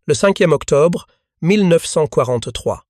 Le 5e octobre 1943.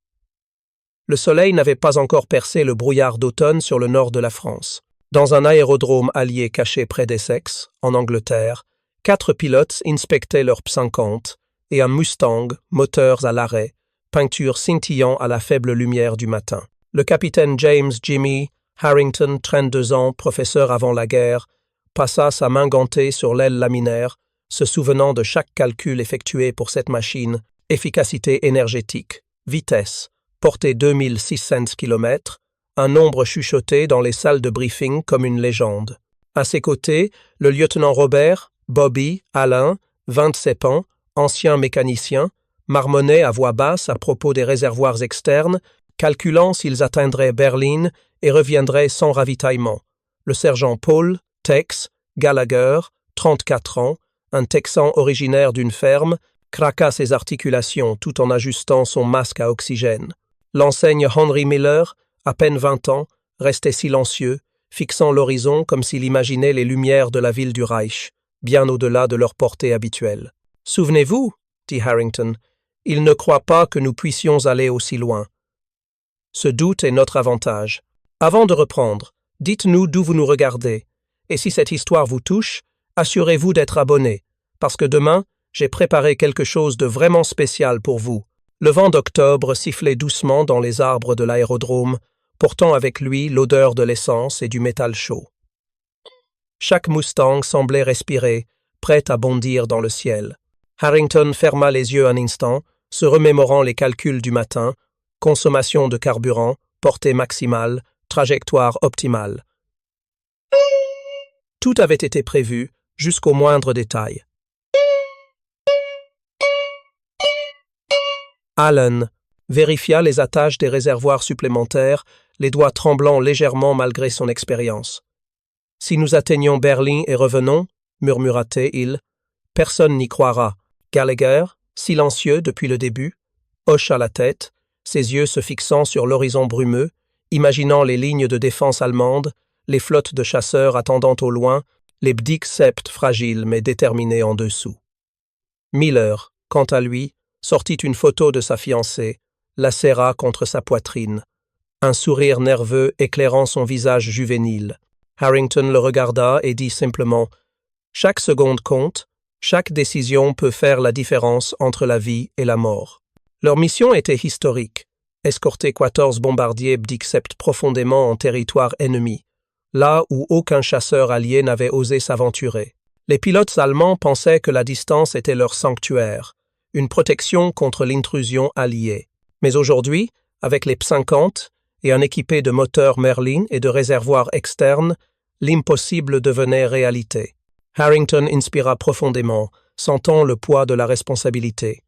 Le soleil n'avait pas encore percé le brouillard d'automne sur le nord de la France. Dans un aérodrome allié caché près d'Essex, en Angleterre, 4 pilotes inspectaient leur P-50 et un Mustang, moteurs à l'arrêt, peinture scintillant à la faible lumière du matin. Le capitaine James Jimmy Harrington, 32 ans, professeur avant la guerre, passa sa main gantée sur l'aile laminaire, se souvenant de chaque calcul effectué pour cette machine, efficacité énergétique, vitesse, portée 2600 km, un nombre chuchoté dans les salles de briefing comme une légende. À ses côtés, le lieutenant Robert, Bobby, Alain, 27 ans, ancien mécanicien, marmonnait à voix basse à propos des réservoirs externes, calculant s'ils atteindraient Berlin et reviendraient sans ravitaillement. Le sergent Paul, Tex, Gallagher, 34 ans, un Texan originaire d'une ferme, craqua ses articulations tout en ajustant son masque à oxygène. L'enseigne Henry Miller, à peine 20 ans, restait silencieux, fixant l'horizon comme s'il imaginait les lumières de la ville du Reich, bien au-delà de leur portée habituelle. « Souvenez-vous, dit Harrington, il ne croit pas que nous puissions aller aussi loin. Ce doute est notre avantage. Avant de reprendre, dites-nous d'où vous nous regardez, et si cette histoire vous touche, assurez-vous d'être abonné, parce que demain, j'ai préparé quelque chose de vraiment spécial pour vous. » Le vent d'octobre sifflait doucement dans les arbres de l'aérodrome, portant avec lui l'odeur de l'essence et du métal chaud. Chaque Mustang semblait respirer, prêt à bondir dans le ciel. Harrington ferma les yeux un instant, se remémorant les calculs du matin, consommation de carburant, portée maximale, trajectoire optimale. Tout avait été prévu, jusqu'au moindre détail. Allen vérifia les attaches des réservoirs supplémentaires, les doigts tremblant légèrement malgré son expérience. « Si nous atteignons Berlin et revenons, murmura-t-il, personne n'y croira. » Gallagher, silencieux depuis le début, hocha la tête, ses yeux se fixant sur l'horizon brumeux, imaginant les lignes de défense allemandes, les flottes de chasseurs attendant au loin, les bdix sept fragiles mais déterminés en dessous. Miller, quant à lui, sortit une photo de sa fiancée, la serra contre sa poitrine, un sourire nerveux éclairant son visage juvénile. Harrington le regarda et dit simplement « Chaque seconde compte, chaque décision peut faire la différence entre la vie et la mort. » Leur mission était historique, escorter 14 bombardiers bdix-sept profondément en territoire ennemi, là où aucun chasseur allié n'avait osé s'aventurer. Les pilotes allemands pensaient que la distance était leur sanctuaire, une protection contre l'intrusion alliée. Mais aujourd'hui, avec les P-50 et un équipé de moteurs Merlin et de réservoirs externes, l'impossible devenait réalité. Harrington inspira profondément, sentant le poids de la responsabilité.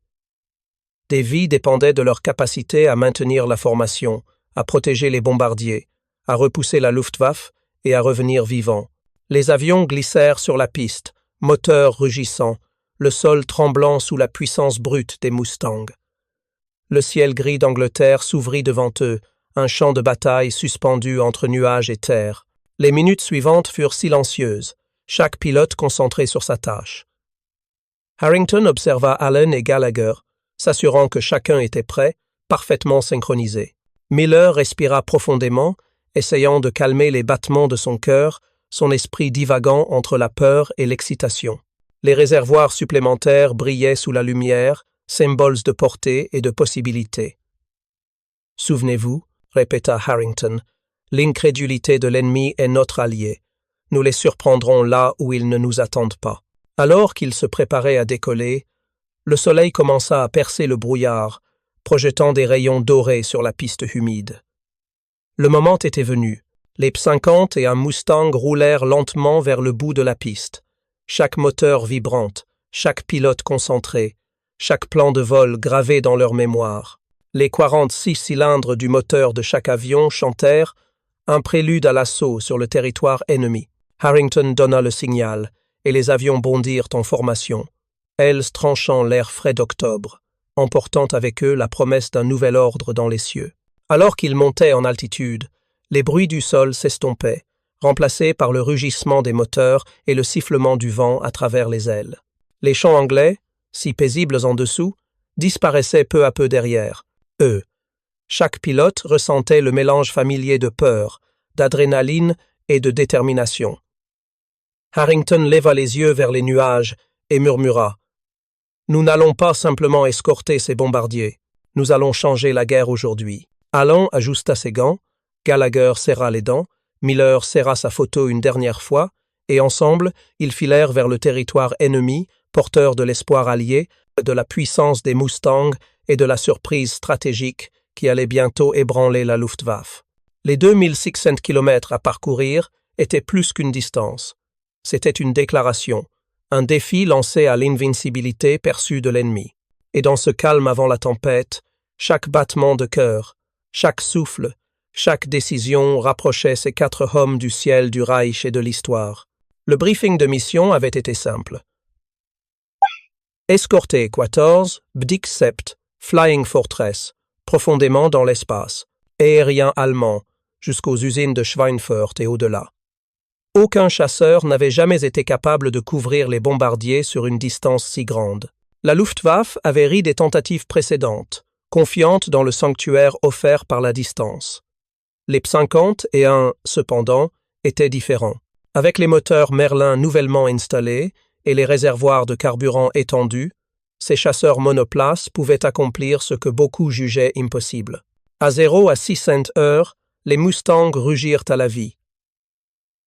Des vies dépendaient de leur capacité à maintenir la formation, à protéger les bombardiers, à repousser la Luftwaffe et à revenir vivants. Les avions glissèrent sur la piste, moteurs rugissants, le sol tremblant sous la puissance brute des Mustangs. Le ciel gris d'Angleterre s'ouvrit devant eux, un champ de bataille suspendu entre nuages et terre. Les minutes suivantes furent silencieuses, chaque pilote concentré sur sa tâche. Harrington observa Allen et Gallagher, s'assurant que chacun était prêt, parfaitement synchronisé. Miller respira profondément, essayant de calmer les battements de son cœur, son esprit divagant entre la peur et l'excitation. Les réservoirs supplémentaires brillaient sous la lumière, symboles de portée et de possibilité. « Souvenez-vous, répéta Harrington, l'incrédulité de l'ennemi est notre allié. Nous les surprendrons là où ils ne nous attendent pas. » Alors qu'ils se préparaient à décoller, le soleil commença à percer le brouillard, projetant des rayons dorés sur la piste humide. Le moment était venu. Les P-50 et un Mustang roulèrent lentement vers le bout de la piste. Chaque moteur vibrante, chaque pilote concentré, chaque plan de vol gravé dans leur mémoire. Les 46 cylindres du moteur de chaque avion chantèrent un prélude à l'assaut sur le territoire ennemi. Harrington donna le signal, et les avions bondirent en formation, ailes tranchant l'air frais d'octobre, emportant avec eux la promesse d'un nouvel ordre dans les cieux. Alors qu'ils montaient en altitude, les bruits du sol s'estompaient, remplacés par le rugissement des moteurs et le sifflement du vent à travers les ailes. Les chants anglais, si paisibles en dessous, disparaissaient peu à peu derrière eux. Chaque pilote ressentait le mélange familier de peur, d'adrénaline et de détermination. Harrington leva les yeux vers les nuages et murmura « Nous n'allons pas simplement escorter ces bombardiers, nous allons changer la guerre aujourd'hui. » Allen ajusta ses gants, Gallagher serra les dents, Miller serra sa photo une dernière fois, et ensemble, ils filèrent vers le territoire ennemi, porteur de l'espoir allié, de la puissance des Mustangs et de la surprise stratégique qui allait bientôt ébranler la Luftwaffe. Les 2600 km à parcourir étaient plus qu'une distance. C'était une déclaration, un défi lancé à l'invincibilité perçue de l'ennemi. Et dans ce calme avant la tempête, chaque battement de cœur, chaque souffle, chaque décision rapprochait ces 4 hommes du ciel du Reich et de l'histoire. Le briefing de mission avait été simple. Escorter 14, Bdik Sept, Flying Fortress, profondément dans l'espace, aérien allemand, jusqu'aux usines de Schweinfurt et au-delà. Aucun chasseur n'avait jamais été capable de couvrir les bombardiers sur une distance si grande. La Luftwaffe avait ri des tentatives précédentes, confiante dans le sanctuaire offert par la distance. Les P-50 et un, cependant, étaient différents. Avec les moteurs Merlin nouvellement installés et les réservoirs de carburant étendus, ces chasseurs monoplaces pouvaient accomplir ce que beaucoup jugeaient impossible. À 0 à 600 heures, les Mustangs rugirent à la vie.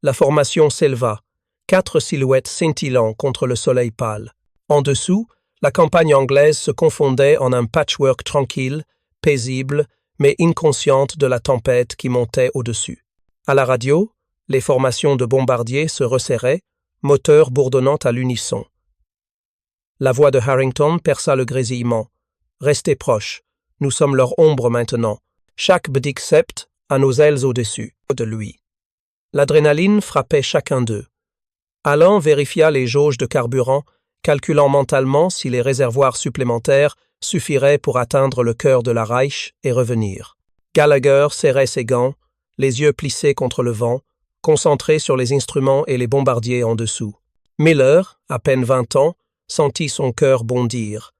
La formation s'éleva, 4 silhouettes scintillant contre le soleil pâle. En dessous, la campagne anglaise se confondait en un patchwork tranquille, paisible, mais inconsciente de la tempête qui montait au-dessus. À la radio, les formations de bombardiers se resserraient, moteurs bourdonnant à l'unisson. La voix de Harrington perça le grésillement. « Restez proches, nous sommes leur ombre maintenant. Chaque Bdik Sept a nos ailes au-dessus de lui. » L'adrénaline frappait chacun d'eux. Allen vérifia les jauges de carburant, calculant mentalement si les réservoirs supplémentaires suffiraient pour atteindre le cœur de la Reich et revenir. Gallagher serrait ses gants, les yeux plissés contre le vent, concentré sur les instruments et les bombardiers en dessous. Miller, à peine 20 ans, sentit son cœur bondir.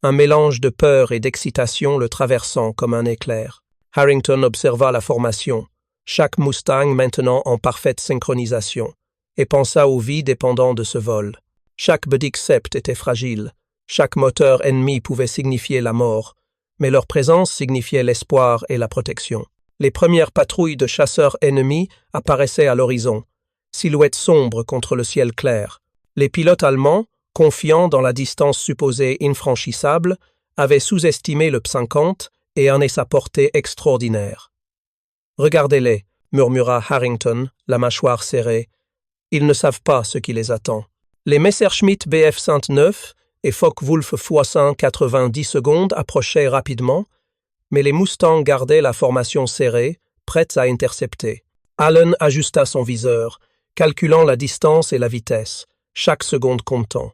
Un mélange de peur et d'excitation le traversant comme un éclair. Harrington observa la formation, chaque Mustang maintenant en parfaite synchronisation, et pensa aux vies dépendant de ce vol. Chaque Bdik Sept était fragile, chaque moteur ennemi pouvait signifier la mort, mais leur présence signifiait l'espoir et la protection. Les premières patrouilles de chasseurs ennemis apparaissaient à l'horizon, silhouettes sombres contre le ciel clair. Les pilotes allemands, confiants dans la distance supposée infranchissable, avaient sous-estimé le P-50 et en est sa portée extraordinaire. « Regardez-les » murmura Harrington, la mâchoire serrée. « Ils ne savent pas ce qui les attend. » Les Messerschmitt Bf-109 et Focke-Wulf Fuassin 90 secondes approchaient rapidement, mais les Mustangs gardaient la formation serrée, prêtes à intercepter. Allen ajusta son viseur, calculant la distance et la vitesse, chaque seconde comptant.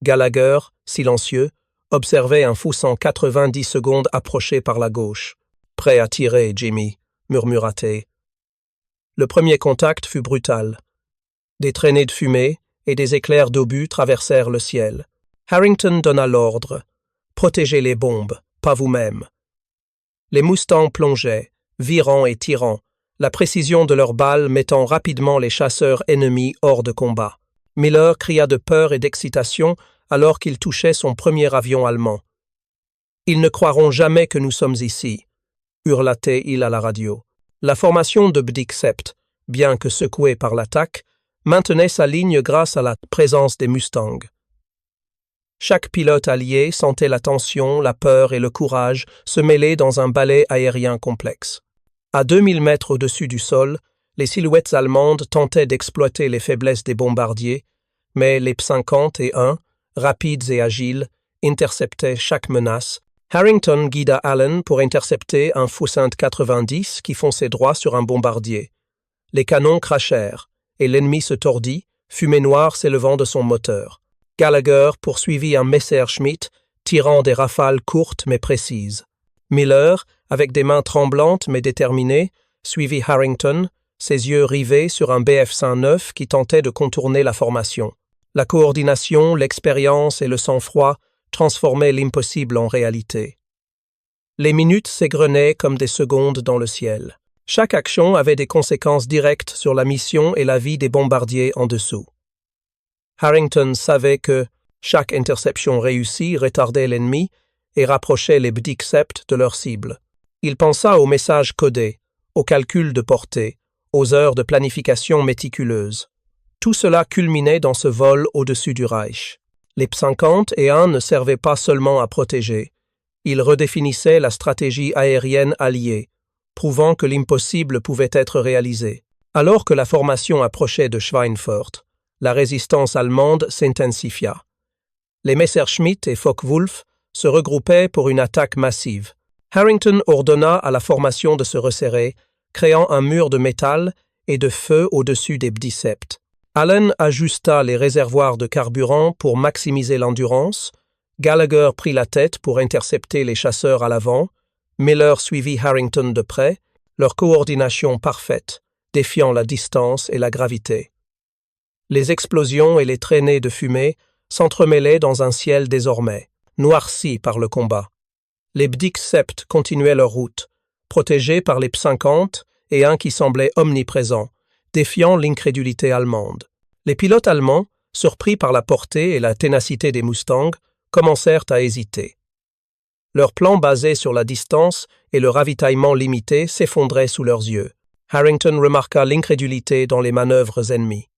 Gallagher, silencieux, observait un Fuassin 90 secondes approcher par la gauche. « Prêt à tirer, Jimmy » murmura-t-il. Le premier contact fut brutal. Des traînées de fumée et des éclairs d'obus traversèrent le ciel. Harrington donna l'ordre. « Protégez les bombes, pas vous-même. » Les Mustangs plongeaient, virant et tirant, la précision de leurs balles mettant rapidement les chasseurs ennemis hors de combat. Miller cria de peur et d'excitation alors qu'il touchait son premier avion allemand. « Ils ne croiront jamais que nous sommes ici », hurla-t-il à la radio. La formation de Bdik Sept, bien que secouée par l'attaque, maintenait sa ligne grâce à la présence des Mustangs. Chaque pilote allié sentait la tension, la peur et le courage se mêler dans un ballet aérien complexe. À 2000 mètres au-dessus du sol, les silhouettes allemandes tentaient d'exploiter les faiblesses des bombardiers, mais les P-50 et un, rapides et agiles, interceptaient chaque menace. Harrington guida Allen pour intercepter un Fuassin 90 qui fonçait droit sur un bombardier. Les canons crachèrent, et l'ennemi se tordit, fumée noire s'élevant de son moteur. Gallagher poursuivit un Messerschmitt, tirant des rafales courtes mais précises. Miller, avec des mains tremblantes mais déterminées, suivit Harrington, ses yeux rivés sur un Bf-109 qui tentait de contourner la formation. La coordination, l'expérience et le sang-froid transformaient l'impossible en réalité. Les minutes s'égrenaient comme des secondes dans le ciel. Chaque action avait des conséquences directes sur la mission et la vie des bombardiers en dessous. Harrington savait que chaque interception réussie retardait l'ennemi et rapprochait les B'dik Sept de leur cible. Il pensa aux messages codés, aux calculs de portée, aux heures de planification méticuleuse. Tout cela culminait dans ce vol au-dessus du Reich. Les P-51 ne servaient pas seulement à protéger. Ils redéfinissaient la stratégie aérienne alliée, prouvant que l'impossible pouvait être réalisé. Alors que la formation approchait de Schweinfurt, la résistance allemande s'intensifia. Les Messerschmitt et Focke-Wulf se regroupaient pour une attaque massive. Harrington ordonna à la formation de se resserrer, créant un mur de métal et de feu au-dessus des B'dik Sept. Allen ajusta les réservoirs de carburant pour maximiser l'endurance, Gallagher prit la tête pour intercepter les chasseurs à l'avant, Miller suivit Harrington de près, leur coordination parfaite, défiant la distance et la gravité. Les explosions et les traînées de fumée s'entremêlaient dans un ciel désormais, noirci par le combat. Les B'dik Sept continuaient leur route, protégés par les P-50 et un qui semblait omniprésent, défiant l'incrédulité allemande. Les pilotes allemands, surpris par la portée et la ténacité des Mustangs, commencèrent à hésiter. Leur plan basé sur la distance et le ravitaillement limité s'effondrait sous leurs yeux. Harrington remarqua l'incrédulité dans les manœuvres ennemies.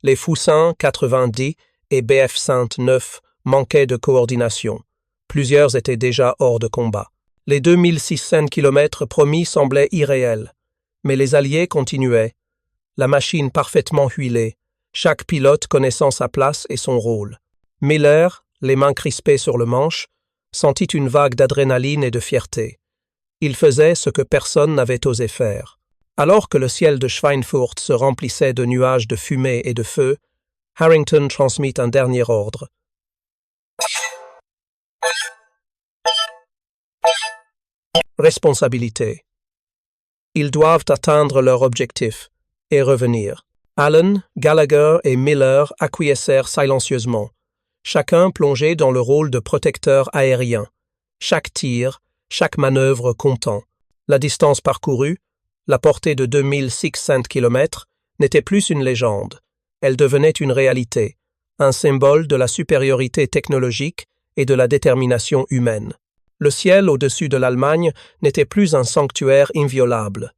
Les Fusin 90 et Bf-109 manquaient de coordination. Plusieurs étaient déjà hors de combat. Les 2600 km promis semblaient irréels, mais les Alliés continuaient. La machine parfaitement huilée, chaque pilote connaissant sa place et son rôle. Miller, les mains crispées sur le manche, sentit une vague d'adrénaline et de fierté. Il faisait ce que personne n'avait osé faire. Alors que le ciel de Schweinfurt se remplissait de nuages de fumée et de feu, Harrington transmit un dernier ordre. Responsabilité. Ils doivent atteindre leur objectif et revenir. Allen, Gallagher et Miller acquiescèrent silencieusement, chacun plongé dans le rôle de protecteur aérien. Chaque tir, chaque manœuvre comptant. La distance parcourue, la portée de 2600 km, n'était plus une légende. Elle devenait une réalité, un symbole de la supériorité technologique et de la détermination humaine. Le ciel au-dessus de l'Allemagne n'était plus un sanctuaire inviolable.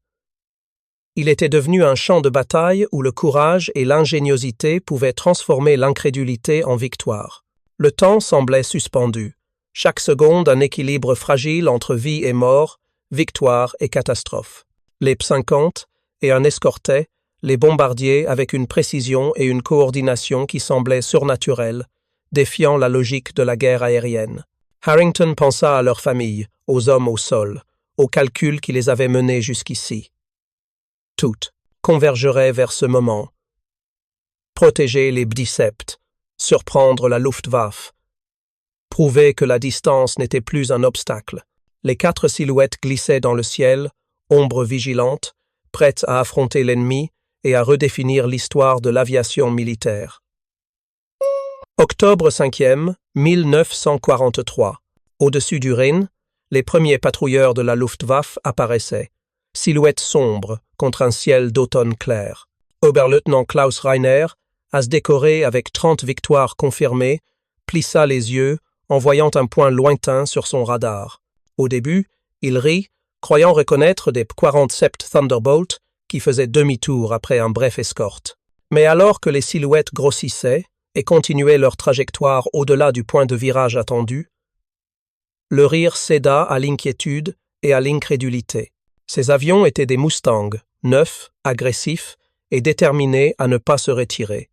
Il était devenu un champ de bataille où le courage et l'ingéniosité pouvaient transformer l'incrédulité en victoire. Le temps semblait suspendu. Chaque seconde un équilibre fragile entre vie et mort, victoire et catastrophe. Les P-50 et un escortaient les bombardiers avec une précision et une coordination qui semblaient surnaturelles, défiant la logique de la guerre aérienne. Harrington pensa à leur famille, aux hommes au sol, aux calculs qui les avaient menés jusqu'ici. Toutes convergeraient vers ce moment. Protéger les B'dik Sept, surprendre la Luftwaffe, prouver que la distance n'était plus un obstacle. Les 4 silhouettes glissaient dans le ciel, ombres vigilantes, prêtes à affronter l'ennemi et à redéfinir l'histoire de l'aviation militaire. Octobre 5e, 1943. Au-dessus du Rhin, les premiers patrouilleurs de la Luftwaffe apparaissaient, silhouettes sombres contre un ciel d'automne clair. Oberleutnant Klaus Reiner, à se décorer avec 30 victoires confirmées, plissa les yeux en voyant un point lointain sur son radar. Au début, il rit, croyant reconnaître des P-47 Thunderbolt qui faisaient demi-tour après un bref escorte. Mais alors que les silhouettes grossissaient et continuaient leur trajectoire au-delà du point de virage attendu, le rire céda à l'inquiétude et à l'incrédulité. Ces avions étaient des Mustangs, neufs, agressifs et déterminés à ne pas se retirer.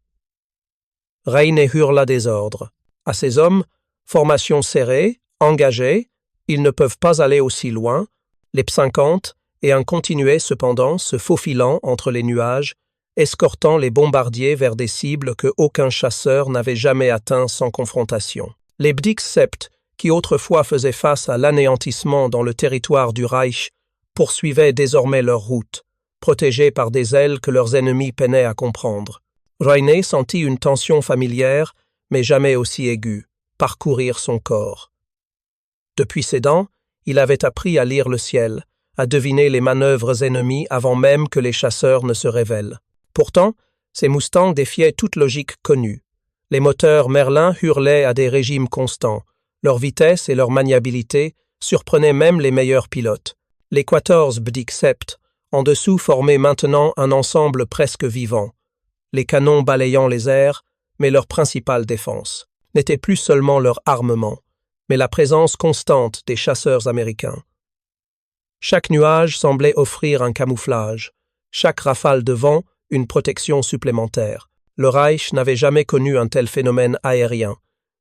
Reiner hurla des ordres. À ses hommes, formation serrée, engagée, ils ne peuvent pas aller aussi loin, les P-50 et un continuait cependant se faufilant entre les nuages, escortant les bombardiers vers des cibles que aucun chasseur n'avait jamais atteints sans confrontation. Les B'dik Sept, qui autrefois faisaient face à l'anéantissement dans le territoire du Reich, poursuivaient désormais leur route, protégés par des ailes que leurs ennemis peinaient à comprendre. Reiner sentit une tension familière, mais jamais aussi aiguë. parcourir son corps. Depuis ses dents, il avait appris à lire le ciel, à deviner les manœuvres ennemies avant même que les chasseurs ne se révèlent. Pourtant, ces Mustangs défiaient toute logique connue. Les moteurs Merlin hurlaient à des régimes constants. Leur vitesse et leur maniabilité surprenaient même les meilleurs pilotes. Les 14 Bdik Sept en dessous formaient maintenant un ensemble presque vivant. Les canons balayant les airs, mais leur principale défense n'était plus seulement leur armement, mais la présence constante des chasseurs américains. Chaque nuage semblait offrir un camouflage, chaque rafale de vent une protection supplémentaire. Le Reich n'avait jamais connu un tel phénomène aérien,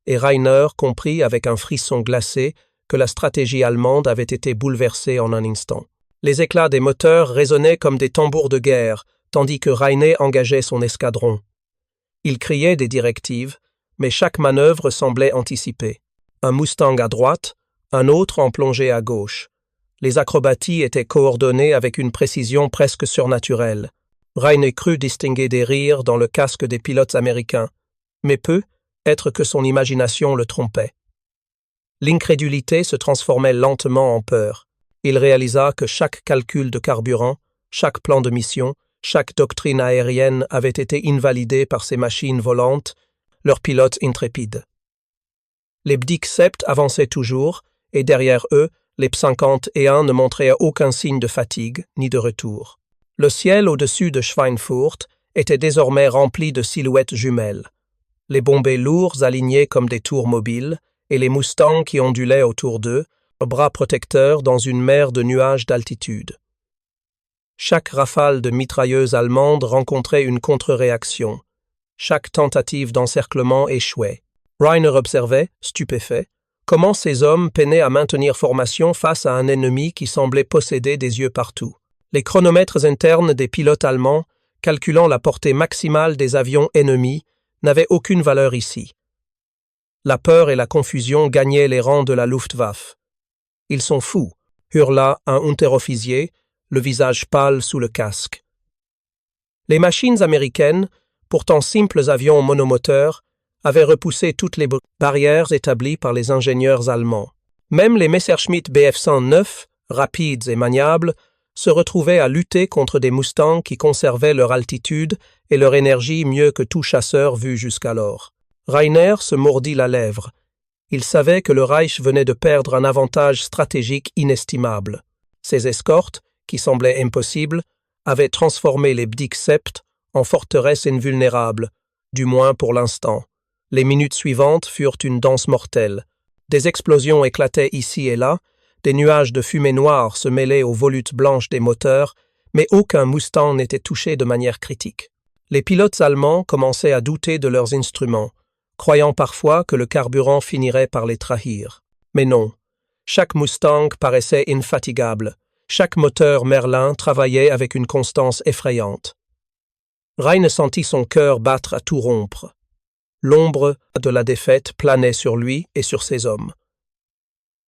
et Rainer comprit avec un frisson glacé que la stratégie allemande avait été bouleversée en un instant. Les éclats des moteurs résonnaient comme des tambours de guerre, tandis que Rainer engageait son escadron. Il criait des directives, mais chaque manœuvre semblait anticipée. Un Mustang à droite, un autre en plongée à gauche. Les acrobaties étaient coordonnées avec une précision presque surnaturelle. Rainer crut distinguer des rires dans le casque des pilotes américains, mais peut être que son imagination le trompait. L'incrédulité se transformait lentement en peur. Il réalisa que chaque calcul de carburant, chaque plan de mission, chaque doctrine aérienne avait été invalidé par ces machines volantes, leurs pilotes intrépides. Les Bdik Sept avançaient toujours, et derrière eux, les P-51 ne montraient aucun signe de fatigue ni de retour. Le ciel au-dessus de Schweinfurt était désormais rempli de silhouettes jumelles. Les bombers lourds alignés comme des tours mobiles, et les Mustangs qui ondulaient autour d'eux, bras protecteurs dans une mer de nuages d'altitude. Chaque rafale de mitrailleuses allemandes rencontrait une contre-réaction. Chaque tentative d'encerclement échouait. Rainer observait, stupéfait, comment ces hommes peinaient à maintenir formation face à un ennemi qui semblait posséder des yeux partout. Les chronomètres internes des pilotes allemands, calculant la portée maximale des avions ennemis, n'avaient aucune valeur ici. La peur et la confusion gagnaient les rangs de la Luftwaffe. « Ils sont fous !» hurla un unterofficier, le visage pâle sous le casque. Les machines américaines, pourtant simples avions monomoteurs, avaient repoussé toutes les barrières établies par les ingénieurs allemands. Même les Messerschmitt Bf-109, rapides et maniables, se retrouvaient à lutter contre des Mustangs qui conservaient leur altitude et leur énergie mieux que tout chasseur vu jusqu'alors. Rainer se mordit la lèvre. Il savait que le Reich venait de perdre un avantage stratégique inestimable. Ses escortes, qui semblaient impossibles, avaient transformé les Bdik Sept en forteresses invulnérables, du moins pour l'instant. Les minutes suivantes furent une danse mortelle. Des explosions éclataient ici et là, des nuages de fumée noire se mêlaient aux volutes blanches des moteurs, mais aucun Mustang n'était touché de manière critique. Les pilotes allemands commençaient à douter de leurs instruments, croyant parfois que le carburant finirait par les trahir. Mais non, chaque Mustang paraissait infatigable, chaque moteur Merlin travaillait avec une constance effrayante. Rainer sentit son cœur battre à tout rompre. L'ombre de la défaite planait sur lui et sur ses hommes.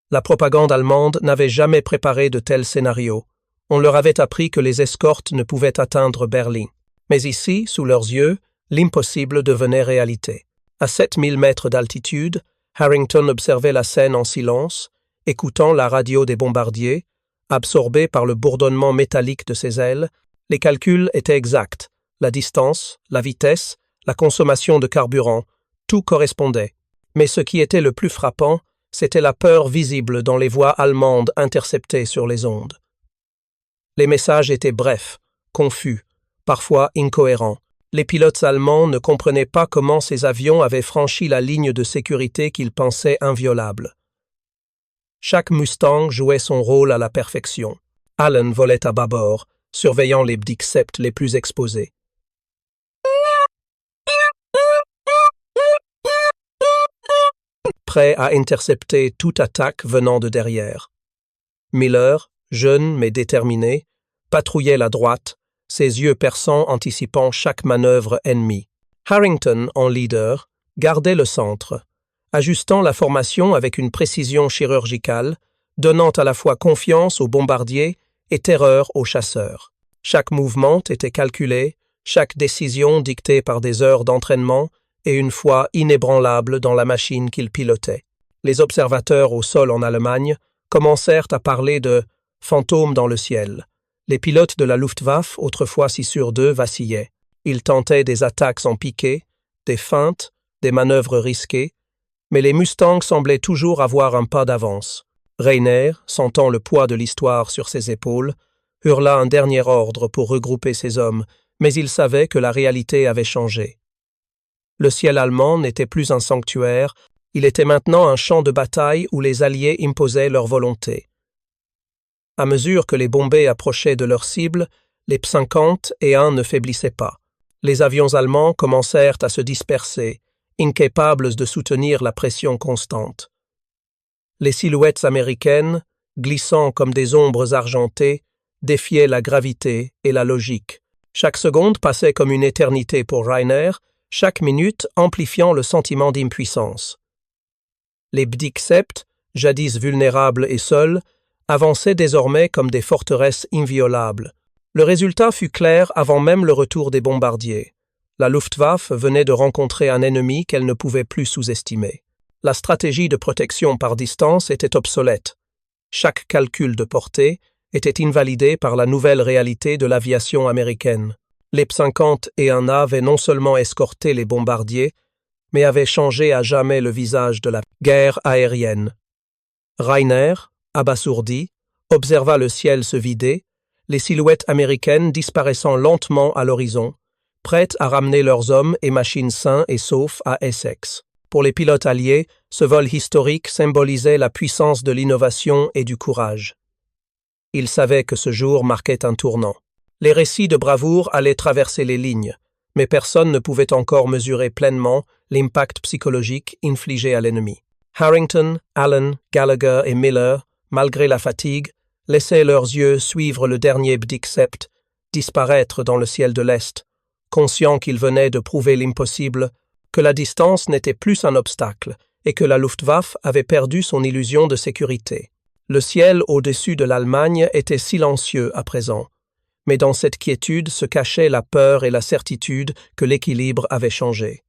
La propagande allemande n'avait jamais préparé de tels scénarios. On leur avait appris que les escortes ne pouvaient atteindre Berlin. Mais ici, sous leurs yeux, l'impossible devenait réalité. À 7000 mètres d'altitude, Harrington observait la scène en silence, écoutant la radio des bombardiers. Absorbé par le bourdonnement métallique de ses ailes, les calculs étaient exacts. La distance, la vitesse, la consommation de carburant, tout correspondait. Mais ce qui était le plus frappant, c'était la peur visible dans les voix allemandes interceptées sur les ondes. Les messages étaient brefs, confus, parfois incohérents. Les pilotes allemands ne comprenaient pas comment ces avions avaient franchi la ligne de sécurité qu'ils pensaient inviolable. Chaque Mustang jouait son rôle à la perfection. Allen volait à bâbord, surveillant les Bdik Sept les plus exposés. Prêt à intercepter toute attaque venant de derrière. Miller, jeune mais déterminé, patrouillait la droite, ses yeux perçants anticipant chaque manœuvre ennemie. Harrington, en leader, gardait le centre, ajustant la formation avec une précision chirurgicale, donnant à la fois confiance aux bombardiers et terreur aux chasseurs. Chaque mouvement était calculé, chaque décision dictée par des heures d'entraînement et une foi inébranlable dans la machine qu'il pilotait. Les observateurs au sol en Allemagne commencèrent à parler de « fantômes dans le ciel ». Les pilotes de la Luftwaffe, autrefois si sûrs d'eux, vacillaient. Ils tentaient des attaques en piqué, des feintes, des manœuvres risquées, mais les Mustangs semblaient toujours avoir un pas d'avance. Rainer, sentant le poids de l'histoire sur ses épaules, hurla un dernier ordre pour regrouper ses hommes, mais il savait que la réalité avait changé. Le ciel allemand n'était plus un sanctuaire, il était maintenant un champ de bataille où les Alliés imposaient leur volonté. À mesure que les bombées approchaient de leur cible, les P-50 et un ne faiblissaient pas. Les avions allemands commencèrent à se disperser, incapables de soutenir la pression constante. Les silhouettes américaines, glissant comme des ombres argentées, défiaient la gravité et la logique. Chaque seconde passait comme une éternité pour Rainer, chaque minute amplifiant le sentiment d'impuissance. Les Bdik Sept, jadis vulnérables et seuls, avançaient désormais comme des forteresses inviolables. Le résultat fut clair avant même le retour des bombardiers. La Luftwaffe venait de rencontrer un ennemi qu'elle ne pouvait plus sous-estimer. La stratégie de protection par distance était obsolète. Chaque calcul de portée était invalidé par la nouvelle réalité de l'aviation américaine. Les P-50 et un avaient non seulement escorté les bombardiers, mais avaient changé à jamais le visage de la guerre aérienne. Rainer, abasourdi, observa le ciel se vider, les silhouettes américaines disparaissant lentement à l'horizon, prêtes à ramener leurs hommes et machines sains et saufs à Essex. Pour les pilotes alliés, ce vol historique symbolisait la puissance de l'innovation et du courage. Ils savaient que ce jour marquait un tournant. Les récits de bravoure allaient traverser les lignes, mais personne ne pouvait encore mesurer pleinement l'impact psychologique infligé à l'ennemi. Harrington, Allen, Gallagher et Miller, malgré la fatigue, laissaient leurs yeux suivre le dernier Bdik Sept disparaître dans le ciel de l'Est, conscients qu'ils venaient de prouver l'impossible, que la distance n'était plus un obstacle et que la Luftwaffe avait perdu son illusion de sécurité. Le ciel au-dessus de l'Allemagne était silencieux à présent, mais dans cette quiétude se cachaient la peur et la certitude que l'équilibre avait changé.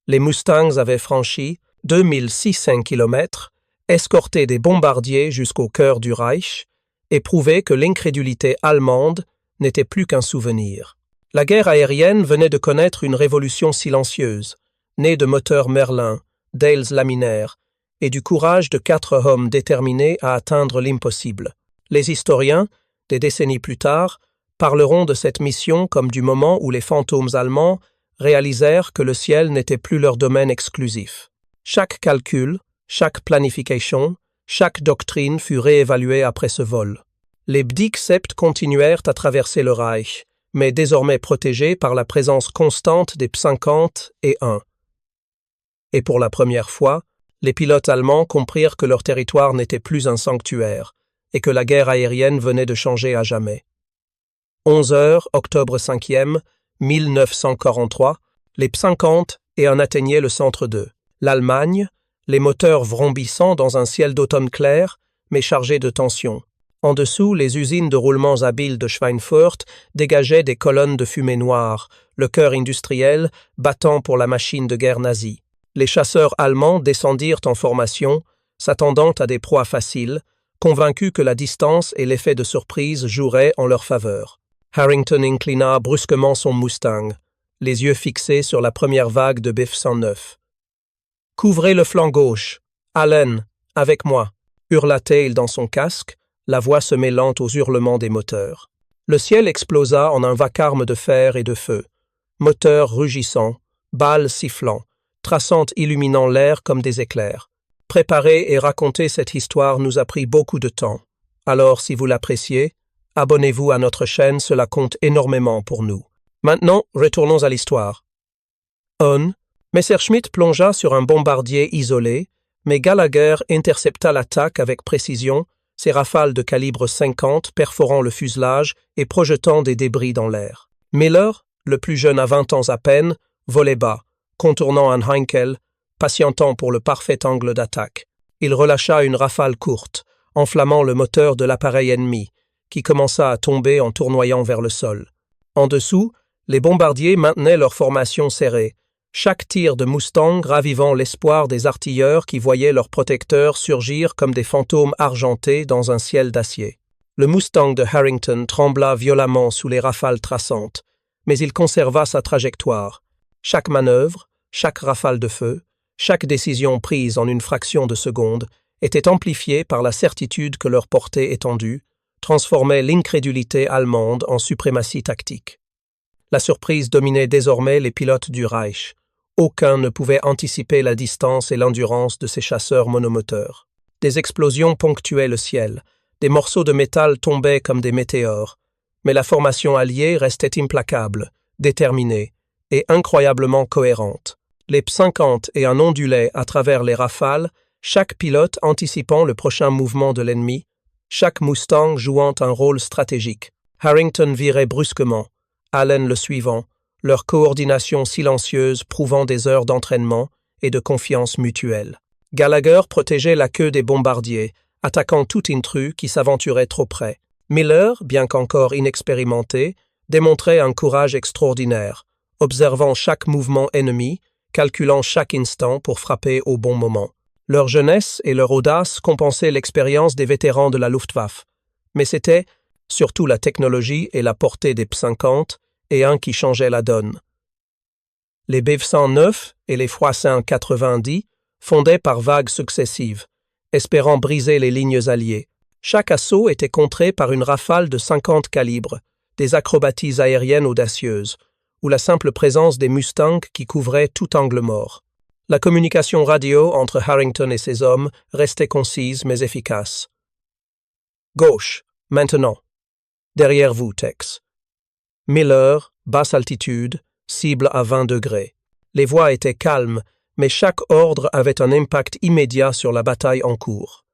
Les Mustangs avaient franchi 2600 km, escorté des bombardiers jusqu'au cœur du Reich et prouvé que l'incrédulité allemande n'était plus qu'un souvenir. La guerre aérienne venait de connaître une révolution silencieuse, née de moteurs Merlin, d'ailes laminaires et du courage de 4 hommes déterminés à atteindre l'impossible. Les historiens, des décennies plus tard, parleront de cette mission comme du moment où les fantômes allemands réalisèrent que le ciel n'était plus leur domaine exclusif. Chaque calcul, chaque planification, chaque doctrine fut réévaluée après ce vol. Les Bdik Sept continuèrent à traverser le Reich, mais désormais protégés par la présence constante des P-50 et un. Et pour la première fois, les pilotes allemands comprirent que leur territoire n'était plus un sanctuaire et que la guerre aérienne venait de changer à jamais. 11 heures, octobre 5e, 1943, les P-50 et un atteignaient le centre 2. L'Allemagne, les moteurs vrombissant dans un ciel d'automne clair, mais chargé de tension. En dessous, les usines de roulements habiles de Schweinfurt dégageaient des colonnes de fumée noire, le cœur industriel battant pour la machine de guerre nazie. Les chasseurs allemands descendirent en formation, s'attendant à des proies faciles, convaincus que la distance et l'effet de surprise joueraient en leur faveur. Harrington inclina brusquement son Mustang, les yeux fixés sur la première vague de Bf 109. « Couvrez le flanc gauche. Allen, avec moi !» hurla-t-il dans son casque, la voix se mêlant aux hurlements des moteurs. Le ciel explosa en un vacarme de fer et de feu. Moteurs rugissants, balles sifflant, traçantes illuminant l'air comme des éclairs. Préparer et raconter cette histoire nous a pris beaucoup de temps. Alors, si vous l'appréciez, abonnez-vous à notre chaîne, cela compte énormément pour nous. Maintenant, retournons à l'histoire. Messerschmitt plongea sur un bombardier isolé, mais Gallagher intercepta l'attaque avec précision, ses rafales de calibre 50 perforant le fuselage et projetant des débris dans l'air. Miller, le plus jeune à 20 ans à peine, volait bas, contournant un Heinkel, patientant pour le parfait angle d'attaque. Il relâcha une rafale courte, enflammant le moteur de l'appareil ennemi, qui commença à tomber en tournoyant vers le sol. En dessous, les bombardiers maintenaient leur formation serrée, chaque tir de Mustang ravivant l'espoir des artilleurs qui voyaient leurs protecteurs surgir comme des fantômes argentés dans un ciel d'acier. Le Mustang de Harrington trembla violemment sous les rafales traçantes, mais il conserva sa trajectoire. Chaque manœuvre, chaque rafale de feu, chaque décision prise en une fraction de seconde était amplifiée par la certitude que leur portée étendue transformait l'incrédulité allemande en suprématie tactique. La surprise dominait désormais les pilotes du Reich. Aucun ne pouvait anticiper la distance et l'endurance de ces chasseurs monomoteurs. Des explosions ponctuaient le ciel, des morceaux de métal tombaient comme des météores, mais la formation alliée restait implacable, déterminée et incroyablement cohérente. Les P-50 et un ondulait à travers les rafales, chaque pilote anticipant le prochain mouvement de l'ennemi, chaque Mustang jouant un rôle stratégique. Harrington virait brusquement, Allen le suivant, leur coordination silencieuse prouvant des heures d'entraînement et de confiance mutuelle. Gallagher protégeait la queue des bombardiers, attaquant tout intrus qui s'aventurait trop près. Miller, bien qu'encore inexpérimenté, démontrait un courage extraordinaire, observant chaque mouvement ennemi, calculant chaque instant pour frapper au bon moment. Leur jeunesse et leur audace compensaient l'expérience des vétérans de la Luftwaffe, mais c'était surtout la technologie et la portée des P-50 et un qui changeait la donne. Les Bf-109 et les Froissart 90 fondaient par vagues successives, espérant briser les lignes alliées. Chaque assaut était contré par une rafale de 50 calibres, des acrobaties aériennes audacieuses, ou la simple présence des Mustangs qui couvraient tout angle mort. La communication radio entre Harrington et ses hommes restait concise mais efficace. Gauche, maintenant. Derrière vous, Tex. Miller, basse altitude, cible à 20 degrés. Les voix étaient calmes, mais chaque ordre avait un impact immédiat sur la bataille en cours.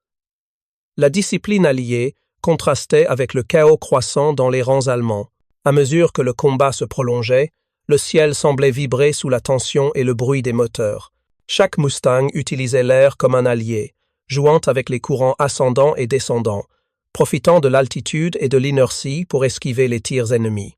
La discipline alliée contrastait avec le chaos croissant dans les rangs allemands. À mesure que le combat se prolongeait, le ciel semblait vibrer sous la tension et le bruit des moteurs. Chaque Mustang utilisait l'air comme un allié, jouant avec les courants ascendants et descendants, profitant de l'altitude et de l'inertie pour esquiver les tirs ennemis.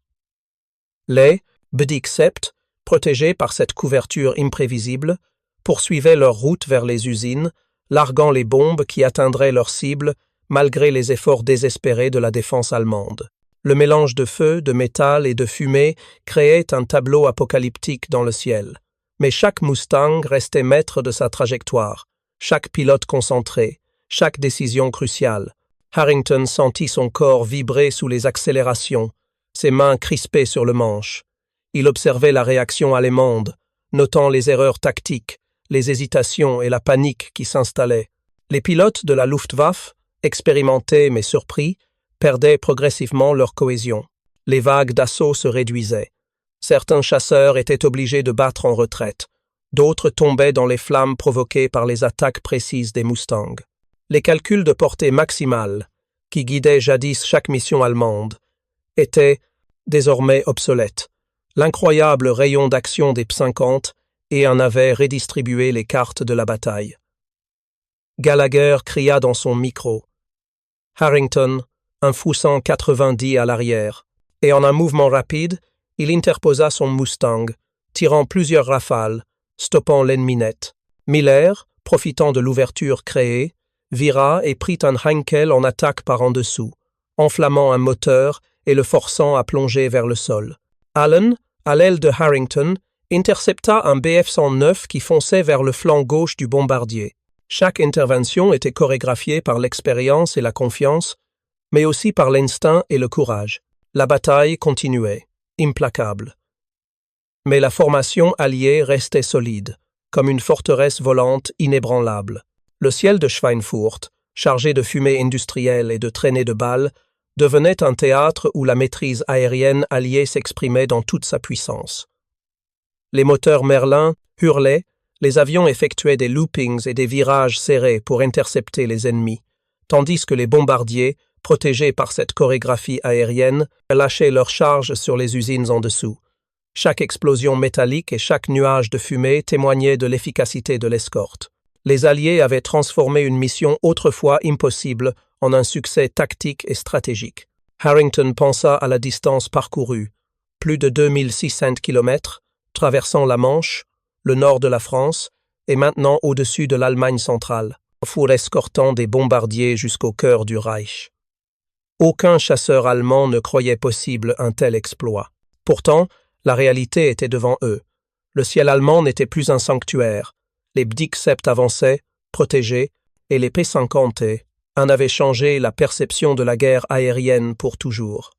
Les Bedick-Sept, protégés par cette couverture imprévisible, poursuivaient leur route vers les usines, larguant les bombes qui atteindraient leur cible malgré les efforts désespérés de la défense allemande. Le mélange de feu, de métal et de fumée créait un tableau apocalyptique dans le ciel. Mais chaque Mustang restait maître de sa trajectoire, chaque pilote concentré, chaque décision cruciale. Harrington sentit son corps vibrer sous les accélérations, ses mains crispées sur le manche. Il observait la réaction allemande, notant les erreurs tactiques, les hésitations et la panique qui s'installaient. Les pilotes de la Luftwaffe, expérimentés mais surpris, perdaient progressivement leur cohésion. Les vagues d'assaut se réduisaient. Certains chasseurs étaient obligés de battre en retraite. D'autres tombaient dans les flammes provoquées par les attaques précises des Mustangs. Les calculs de portée maximale, qui guidaient jadis chaque mission allemande, étaient désormais obsolètes. L'incroyable rayon d'action des P-50 et en avait redistribué les cartes de la bataille. Gallagher cria dans son micro. Harrington, un Froissart 90 à l'arrière, et en un mouvement rapide, il interposa son Mustang, tirant plusieurs rafales, stoppant l'ennemi net. Miller, profitant de l'ouverture créée, vira et prit un Heinkel en attaque par en dessous, enflammant un moteur et le forçant à plonger vers le sol. Allen, à l'aile de Harrington, intercepta un Bf-109 qui fonçait vers le flanc gauche du bombardier. Chaque intervention était chorégraphiée par l'expérience et la confiance, mais aussi par l'instinct et le courage. La bataille continuait, implacable. Mais la formation alliée restait solide, comme une forteresse volante inébranlable. Le ciel de Schweinfurt, chargé de fumée industrielle et de traînées de balles, devenait un théâtre où la maîtrise aérienne alliée s'exprimait dans toute sa puissance. Les moteurs Merlin hurlaient, les avions effectuaient des loopings et des virages serrés pour intercepter les ennemis, tandis que les bombardiers, protégés par cette chorégraphie aérienne, lâchaient leurs charges sur les usines en dessous. Chaque explosion métallique et chaque nuage de fumée témoignaient de l'efficacité de l'escorte. Les Alliés avaient transformé une mission autrefois impossible en un succès tactique et stratégique. Harrington pensa à la distance parcourue, plus de 2600 km, traversant la Manche, le nord de la France, et maintenant au-dessus de l'Allemagne centrale, four escortant des bombardiers jusqu'au cœur du Reich. Aucun chasseur allemand ne croyait possible un tel exploit. Pourtant, la réalité était devant eux. Le ciel allemand n'était plus un sanctuaire. Les Bdik-Sept avançaient, protégés, et les P-50 en avaient changé la perception de la guerre aérienne pour toujours.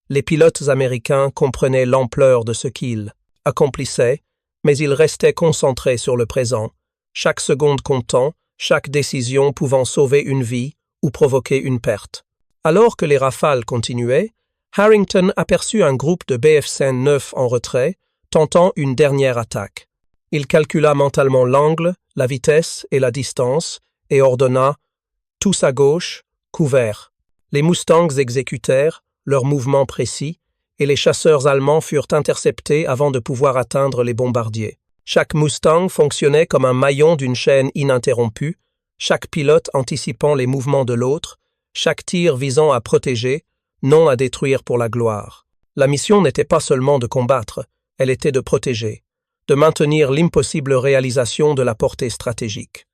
Les pilotes américains comprenaient l'ampleur de ce qu'ils accomplissaient, mais ils restaient concentrés sur le présent, chaque seconde comptant, chaque décision pouvant sauver une vie ou provoquer une perte. Alors que les rafales continuaient, Harrington aperçut un groupe de BF-9 en retrait, tentant une dernière attaque. Il calcula mentalement l'angle, la vitesse et la distance, et ordonna « tous à gauche, couvert ». Les Mustangs exécutèrent leurs mouvements précis, et les chasseurs allemands furent interceptés avant de pouvoir atteindre les bombardiers. Chaque Mustang fonctionnait comme un maillon d'une chaîne ininterrompue, chaque pilote anticipant les mouvements de l'autre, chaque tir visant à protéger, non à détruire pour la gloire. La mission n'était pas seulement de combattre, elle était de protéger, de maintenir l'impossible réalisation de la portée stratégique.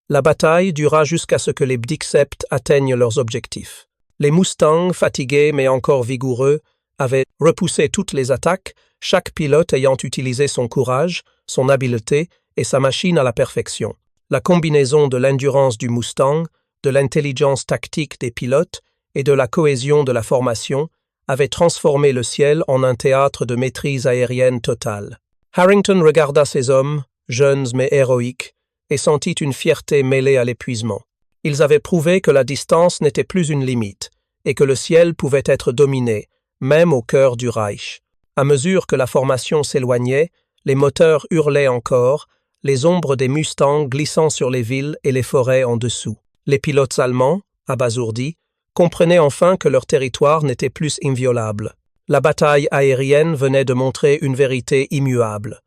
La bataille dura jusqu'à ce que les Bdik-Sept atteignent leurs objectifs. Les Mustangs, fatigués mais encore vigoureux, avaient repoussé toutes les attaques, chaque pilote ayant utilisé son courage, son habileté et sa machine à la perfection. La combinaison de l'endurance du Mustang, de l'intelligence tactique des pilotes et de la cohésion de la formation avait transformé le ciel en un théâtre de maîtrise aérienne totale. Harrington regarda ces hommes, jeunes mais héroïques, et sentit une fierté mêlée à l'épuisement. Ils avaient prouvé que la distance n'était plus une limite, et que le ciel pouvait être dominé, même au cœur du Reich. À mesure que la formation s'éloignait, les moteurs hurlaient encore, les ombres des Mustangs glissant sur les villes et les forêts en dessous. Les pilotes allemands, abasourdis, comprenaient enfin que leur territoire n'était plus inviolable. La bataille aérienne venait de montrer une vérité immuable.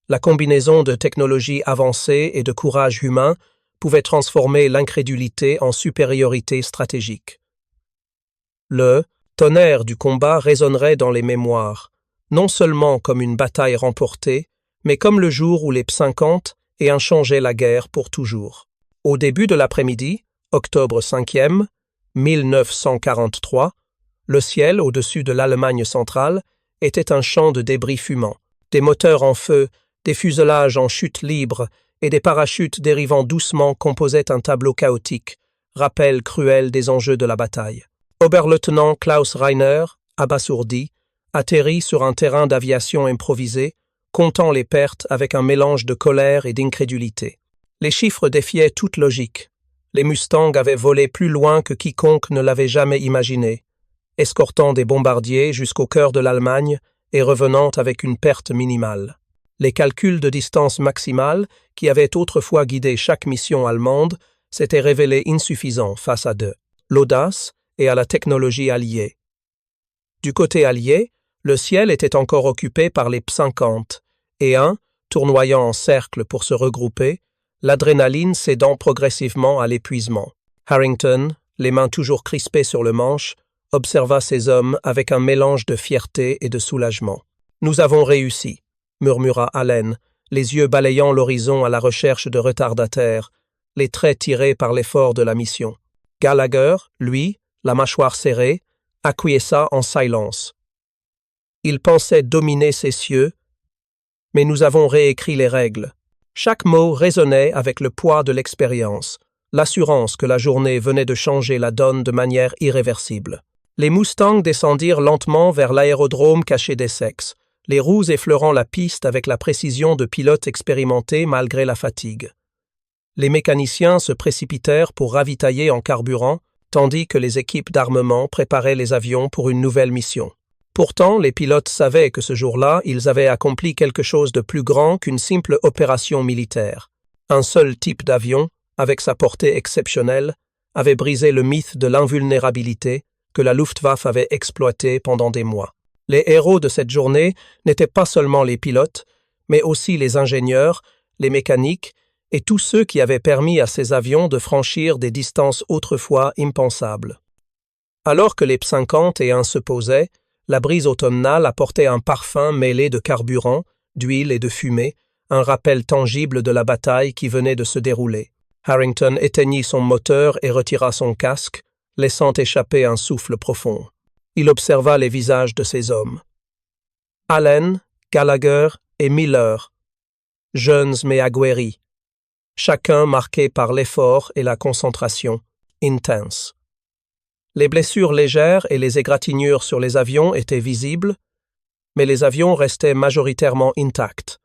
La combinaison de technologies avancées et de courage humain pouvait transformer l'incrédulité en supériorité stratégique. Le tonnerre du combat résonnerait dans les mémoires, non seulement comme une bataille remportée, mais comme le jour où les P-50 ayant changé la guerre pour toujours. Au début de l'après-midi, octobre 5e, 1943, le ciel au-dessus de l'Allemagne centrale était un champ de débris fumants, des moteurs en feu, des fuselages en chute libre et des parachutes dérivant doucement composaient un tableau chaotique, rappel cruel des enjeux de la bataille. Oberleutnant Klaus Reiner, abasourdi, atterrit sur un terrain d'aviation improvisé, comptant les pertes avec un mélange de colère et d'incrédulité. Les chiffres défiaient toute logique. Les Mustangs avaient volé plus loin que quiconque ne l'avait jamais imaginé, escortant des bombardiers jusqu'au cœur de l'Allemagne et revenant avec une perte minimale. Les calculs de distance maximale, qui avaient autrefois guidé chaque mission allemande, s'étaient révélés insuffisants face à l'audace et à la technologie alliée. Du côté allié, le ciel était encore occupé par les P-50, et tournoyant en cercle pour se regrouper, l'adrénaline cédant progressivement à l'épuisement. Harrington, les mains toujours crispées sur le manche, observa ces hommes avec un mélange de fierté et de soulagement. « Nous avons réussi », murmura Allen, les yeux balayant l'horizon à la recherche de retardataires, les traits tirés par l'effort de la mission. Gallagher, lui, la mâchoire serrée, acquiesça en silence. Il pensait dominer ces cieux, mais nous avons réécrit les règles. Chaque mot résonnait avec le poids de l'expérience, l'assurance que la journée venait de changer la donne de manière irréversible. Les Mustangs descendirent lentement vers l'aérodrome caché d'Essex, les roues effleurant la piste avec la précision de pilotes expérimentés malgré la fatigue. Les mécaniciens se précipitèrent pour ravitailler en carburant, tandis que les équipes d'armement préparaient les avions pour une nouvelle mission. Pourtant, les pilotes savaient que ce jour-là, ils avaient accompli quelque chose de plus grand qu'une simple opération militaire. Un seul type d'avion, avec sa portée exceptionnelle, avait brisé le mythe de l'invulnérabilité que la Luftwaffe avait exploité pendant des mois. Les héros de cette journée n'étaient pas seulement les pilotes, mais aussi les ingénieurs, les mécaniques et tous ceux qui avaient permis à ces avions de franchir des distances autrefois impensables. Alors que les P-50 se posaient, la brise automnale apportait un parfum mêlé de carburant, d'huile et de fumée, un rappel tangible de la bataille qui venait de se dérouler. Harrington éteignit son moteur et retira son casque, laissant échapper un souffle profond. Il observa les visages de ces hommes. Allen, Gallagher et Miller, jeunes mais aguerris, chacun marqué par l'effort et la concentration intense. Les blessures légères et les égratignures sur les avions étaient visibles, mais les avions restaient majoritairement intacts,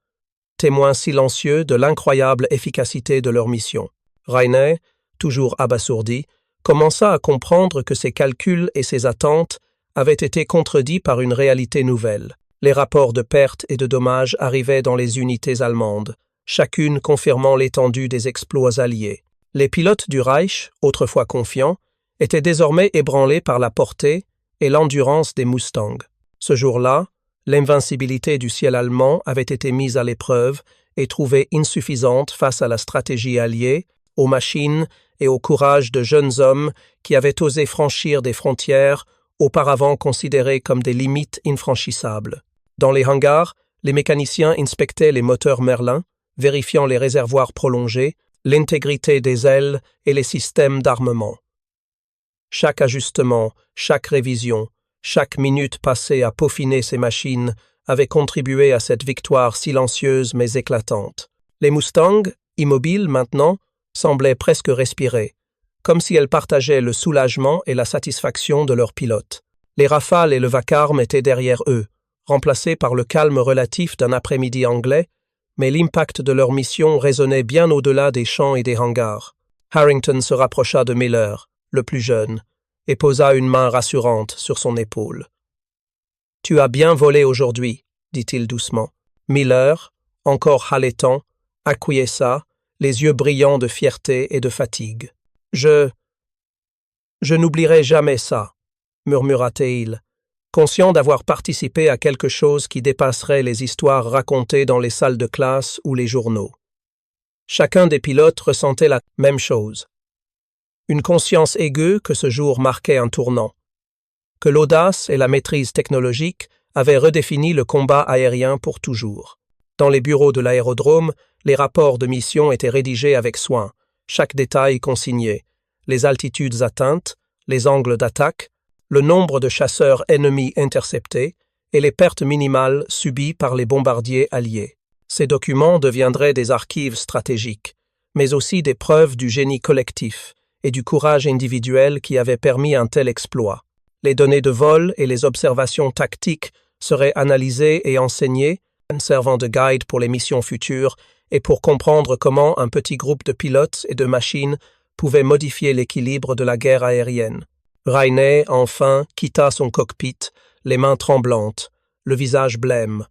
témoins silencieux de l'incroyable efficacité de leur mission. Rainey, toujours abasourdi, commença à comprendre que ses calculs et ses attentes avaient été contredits par une réalité nouvelle. Les rapports de pertes et de dommages arrivaient dans les unités allemandes, chacune confirmant l'étendue des exploits alliés. Les pilotes du Reich, autrefois confiants, étaient désormais ébranlés par la portée et l'endurance des Mustangs. Ce jour-là, l'invincibilité du ciel allemand avait été mise à l'épreuve et trouvée insuffisante face à la stratégie alliée, aux machines et au courage de jeunes hommes qui avaient osé franchir des frontières auparavant considérées comme des limites infranchissables. Dans les hangars, les mécaniciens inspectaient les moteurs Merlin, vérifiant les réservoirs prolongés, l'intégrité des ailes et les systèmes d'armement. Chaque ajustement, chaque révision, chaque minute passée à peaufiner ces machines avait contribué à cette victoire silencieuse mais éclatante. Les Mustangs, immobiles maintenant, semblaient presque respirer, comme si elles partageaient le soulagement et la satisfaction de leurs pilotes. Les rafales et le vacarme étaient derrière eux, remplacés par le calme relatif d'un après-midi anglais, mais l'impact de leur mission résonnait bien au-delà des champs et des hangars. Harrington se rapprocha de Miller, le plus jeune, et posa une main rassurante sur son épaule. « Tu as bien volé aujourd'hui, » dit-il doucement. Miller, encore haletant, acquiesça, les yeux brillants de fierté et de fatigue. « Je n'oublierai jamais ça, » murmura-t-il, conscient d'avoir participé à quelque chose qui dépasserait les histoires racontées dans les salles de classe ou les journaux. Chacun des pilotes ressentait la même chose. Une conscience aiguë que ce jour marquait un tournant, que l'audace et la maîtrise technologique avaient redéfini le combat aérien pour toujours. Dans les bureaux de l'aérodrome, les rapports de mission étaient rédigés avec soin, chaque détail consigné, les altitudes atteintes, les angles d'attaque, le nombre de chasseurs ennemis interceptés et les pertes minimales subies par les bombardiers alliés. Ces documents deviendraient des archives stratégiques, mais aussi des preuves du génie collectif et du courage individuel qui avait permis un tel exploit. Les données de vol et les observations tactiques seraient analysées et enseignées, servant de guide pour les missions futures et pour comprendre comment un petit groupe de pilotes et de machines pouvait modifier l'équilibre de la guerre aérienne. Rainey, enfin, quitta son cockpit, les mains tremblantes, le visage blême.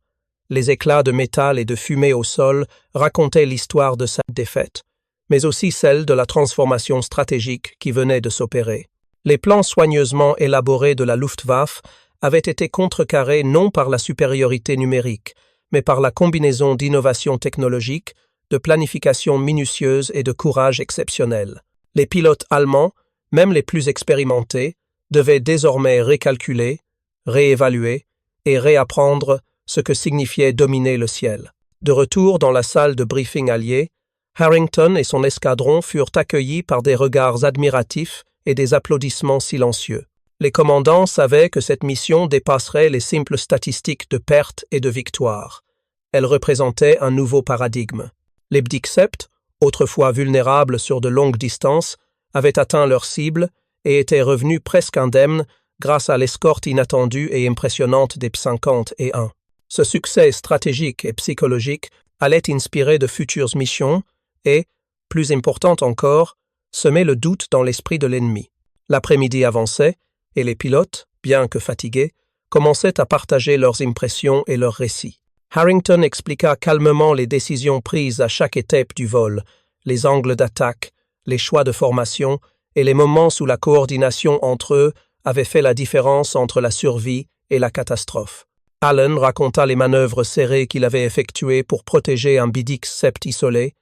Les éclats de métal et de fumée au sol racontaient l'histoire de sa défaite, mais aussi celle de la transformation stratégique qui venait de s'opérer. Les plans soigneusement élaborés de la Luftwaffe avaient été contrecarrés non par la supériorité numérique, mais par la combinaison d'innovations technologiques, de planification minutieuse et de courage exceptionnel. Les pilotes allemands, même les plus expérimentés, devaient désormais récalculer, réévaluer et réapprendre ce que signifiait dominer le ciel. De retour dans la salle de briefing alliée, Harrington et son escadron furent accueillis par des regards admiratifs et des applaudissements silencieux. Les commandants savaient que cette mission dépasserait les simples statistiques de pertes et de victoires. Elle représentait un nouveau paradigme. Les Bdixept, autrefois vulnérables sur de longues distances, avaient atteint leur cible et étaient revenus presque indemnes grâce à l'escorte inattendue et impressionnante des P-51. Ce succès stratégique et psychologique allait inspirer de futures missions et, plus important encore, semer le doute dans l'esprit de l'ennemi. L'après-midi avançait et les pilotes, bien que fatigués, commençaient à partager leurs impressions et leurs récits. Harrington expliqua calmement les décisions prises à chaque étape du vol, les angles d'attaque, les choix de formation et les moments où la coordination entre eux avait fait la différence entre la survie et la catastrophe. Allen raconta les manœuvres serrées qu'il avait effectuées pour protéger un Bdix-sept isolé.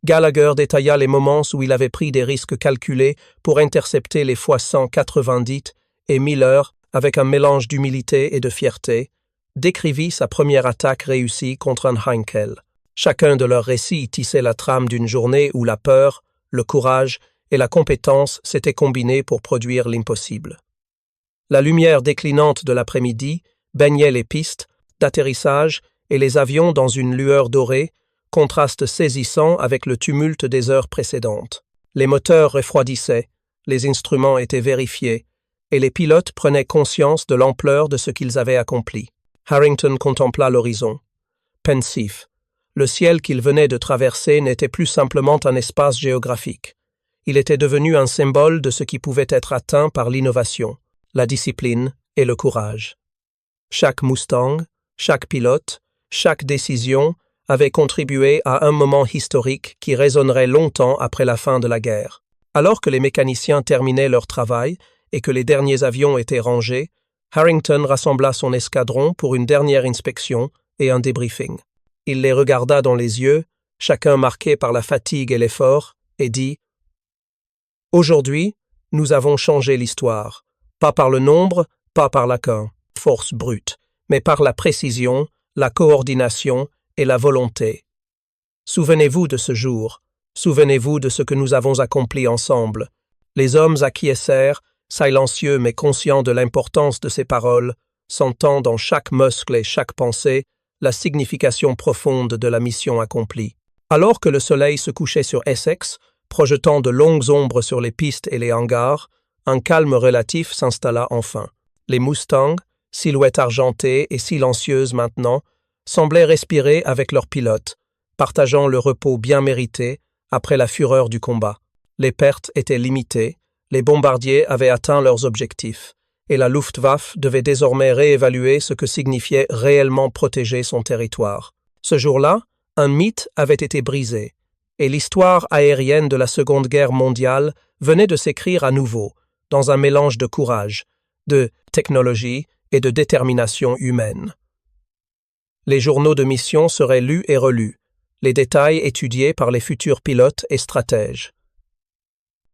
Gallagher détailla les moments où il avait pris des risques calculés pour intercepter les fois 190 et Miller, avec un mélange d'humilité et de fierté, décrivit sa première attaque réussie contre un Heinkel. Chacun de leurs récits tissait la trame d'une journée où la peur, le courage et la compétence s'étaient combinés pour produire l'impossible. La lumière déclinante de l'après-midi baignait les pistes d'atterrissage et les avions dans une lueur dorée, contraste saisissant avec le tumulte des heures précédentes. Les moteurs refroidissaient, les instruments étaient vérifiés, et les pilotes prenaient conscience de l'ampleur de ce qu'ils avaient accompli. Harrington contempla l'horizon. Pensif. Le ciel qu'il venait de traverser n'était plus simplement un espace géographique. Il était devenu un symbole de ce qui pouvait être atteint par l'innovation, la discipline et le courage. Chaque Mustang, chaque pilote, chaque décision avait contribué à un moment historique qui résonnerait longtemps après la fin de la guerre. Alors que les mécaniciens terminaient leur travail et que les derniers avions étaient rangés, Harrington rassembla son escadron pour une dernière inspection et un débriefing. Il les regarda dans les yeux, chacun marqué par la fatigue et l'effort, et dit « Aujourd'hui, nous avons changé l'histoire, pas par le nombre, pas par la force brute, mais par la précision, la coordination et la volonté. Souvenez-vous de ce jour, souvenez-vous de ce que nous avons accompli ensemble. » Les hommes acquiescèrent, silencieux mais conscients de l'importance de ces paroles, sentant dans chaque muscle et chaque pensée la signification profonde de la mission accomplie. Alors que le soleil se couchait sur Essex, projetant de longues ombres sur les pistes et les hangars, un calme relatif s'installa enfin. Les Mustangs, silhouettes argentées et silencieuses maintenant, semblaient respirer avec leurs pilotes, partageant le repos bien mérité après la fureur du combat. Les pertes étaient limitées, les bombardiers avaient atteint leurs objectifs, et la Luftwaffe devait désormais réévaluer ce que signifiait réellement protéger son territoire. Ce jour-là, un mythe avait été brisé, et l'histoire aérienne de la Seconde Guerre mondiale venait de s'écrire à nouveau, dans un mélange de courage, de technologie et de détermination humaine. Les journaux de mission seraient lus et relus, les détails étudiés par les futurs pilotes et stratèges.